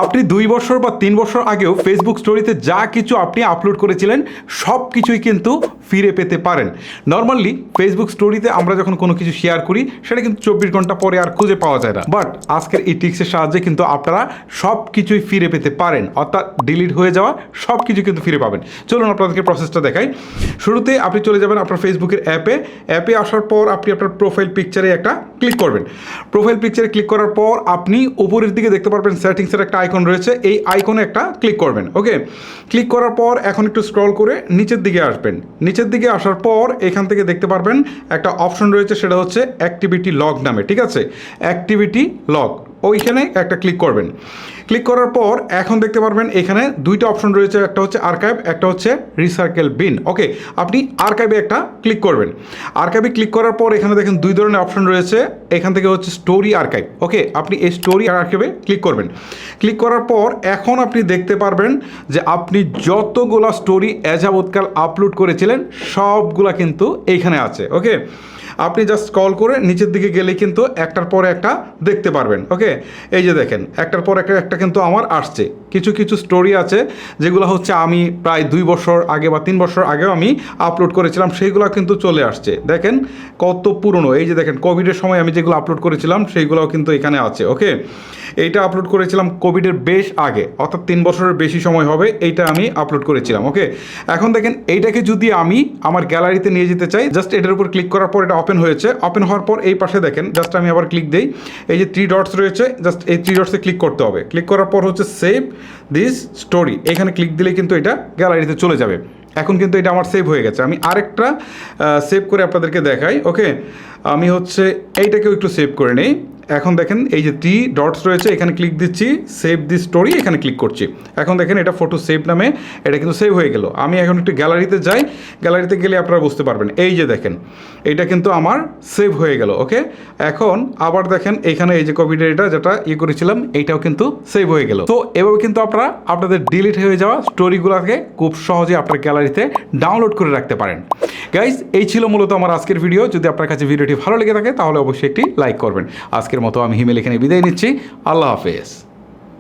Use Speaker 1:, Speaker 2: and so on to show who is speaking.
Speaker 1: আপনি 2 বছর বা 3 বছর আগেও ফেসবুক স্টোরিতে যা কিছু আপনি আপলোড করেছিলেন সব কিছুই কিন্তু ফিরে পেতে পারেন। নর্মালি ফেসবুক স্টোরিতে আমরা যখন কোনো কিছু শেয়ার করি সেটা কিন্তু 24 ঘন্টা পরে আর খুঁজে পাওয়া যায় না, বাট আজকের এই টিক্সের সাহায্যে কিন্তু আপনারা সব কিছুই ফিরে পেতে পারেন, অর্থাৎ ডিলিট হয়ে যাওয়া সব কিছু কিন্তু ফিরে পাবেন। চলুন আপনাদেরকে প্রসেসটা দেখাই। শুরুতে আপনি চলে যাবেন আপনার ফেসবুকের অ্যাপে আসার পর আপনি আপনার প্রোফাইল পিকচারে একটা ক্লিক করবেন। প্রোফাইল পিকচারে ক্লিক করার পর আপনি উপরের দিকে দেখতে পারবেন সেটিংসের একটা আইকন রয়েছে, এই আইকনে একটা ক্লিক করবেন। ওকে, ক্লিক করার পর এখন একটু স্ক্রল করে নিচের দিকে আসবেন। নিচের দিকে আসার পর এখান থেকে দেখতে পারবেন একটা অপশন রয়েছে, সেটা হচ্ছে অ্যাক্টিভিটি লগ নামে, ঠিক আছে, অ্যাক্টিভিটি লগ, ওইখানে একটা ক্লিক করবেন। ক্লিক করার পর এখন দেখতে পারবেন এখানে দুইটা অপশন রয়েছে, একটা হচ্ছে আর্কাইভ, একটা হচ্ছে রিসার্কেল বিন। ওকে, আপনি আর্কাইভে একটা ক্লিক করবেন। আর্কাইভে ক্লিক করার পর এখানে দেখেন দুই ধরনের অপশন রয়েছে, এখান থেকে হচ্ছে স্টোরি আর্কাইভ। ওকে, আপনি এই স্টোরি আর্কাইভে ক্লিক করবেন। ক্লিক করার পর এখন আপনি দেখতে পারবেন যে আপনি যতগুলা স্টোরি যাবৎকাল আপলোড করেছিলেন সবগুলা কিন্তু এইখানে আছে। ওকে, আপনি জাস্ট কল করে নিচের দিকে গেলে কিন্তু একটার পর একটা দেখতে পারবেন। ওকে, এই যে দেখেন একটার পর একটা কিন্তু আমার আসছে। কিছু কিছু স্টোরি আছে যেগুলো হচ্ছে আমি প্রায় 2 বছর আগে বা 3 বছর আগেও আমি আপলোড করেছিলাম, সেইগুলো কিন্তু চলে আসছে। দেখেন কত পুরনো, এই যে দেখেন কোভিডের সময় আমি যেগুলো আপলোড করেছিলাম সেইগুলোও কিন্তু এখানে আছে। ওকে, এইটা আপলোড করেছিলাম কোভিডের বেশ আগে, অর্থাৎ 3 বছরের বেশি সময় হবে এইটা আমি আপলোড করেছিলাম। ওকে, এখন দেখেন এইটাকে যদি আমি আমার গ্যালারিতে নিয়ে যেতে চাই, জাস্ট এটার উপর ক্লিক করার পর এটা ওপেন হয়েছে। ওপেন হওয়ার পর এই পাশে দেখেন জাস্ট আমি আবার ক্লিক দিই, এই যে 3 ডটস রয়েছে, জাস্ট এই 3 ডটসে ক্লিক করতে হবে। ক্লিক করার পর হচ্ছে সেভ দিস স্টোরি, এখানে ক্লিক দিলে কিন্তু এটা গ্যালারিতে চলে যাবে। এখন কিন্তু এটা আমার সেভ হয়ে গেছে। আমি আরেকটা সেভ করে আপনাদেরকে দেখাই। ওকে, আমি হচ্ছে এইটাকেও একটু সেভ করে নেই। এখন দেখেন এই যে 3 ডটস রয়েছে, এখানে ক্লিক দিচ্ছি, সেভ দি স্টোরি, এখানে ক্লিক করছি। এখন দেখেন এটা ফটো সেভ নামে এটা কিন্তু সেভ হয়ে গেল। আমি এখন একটু গ্যালারিতে যাই, গ্যালারিতে গেলে আপনারা বুঝতে পারবেন, এই যে দেখেন এটা কিন্তু আমার সেভ হয়ে গেল। ওকে, এখন আবার দেখেন এখানে এই যে কোভিডের এটা যেটা করেছিলাম এইটাও কিন্তু সেভ হয়ে গেল। তো এভাবে কিন্তু আপনারা আপনাদের ডিলিট হয়ে যাওয়া স্টোরিগুলোকে খুব সহজে আপনার গ্যালারিতে ডাউনলোড করে রাখতে পারেন। গাইজ, এই ছিল মূলত আমার আজকের ভিডিও। যদি আপনার কাছে ভিডিওটি ভালো লেগে থাকে তাহলে অবশ্যই একটি লাইক করবেন। আজকের মতো আমি হিমেল এখানে বিদায় নিচ্ছি। আল্লাহ হাফেজ।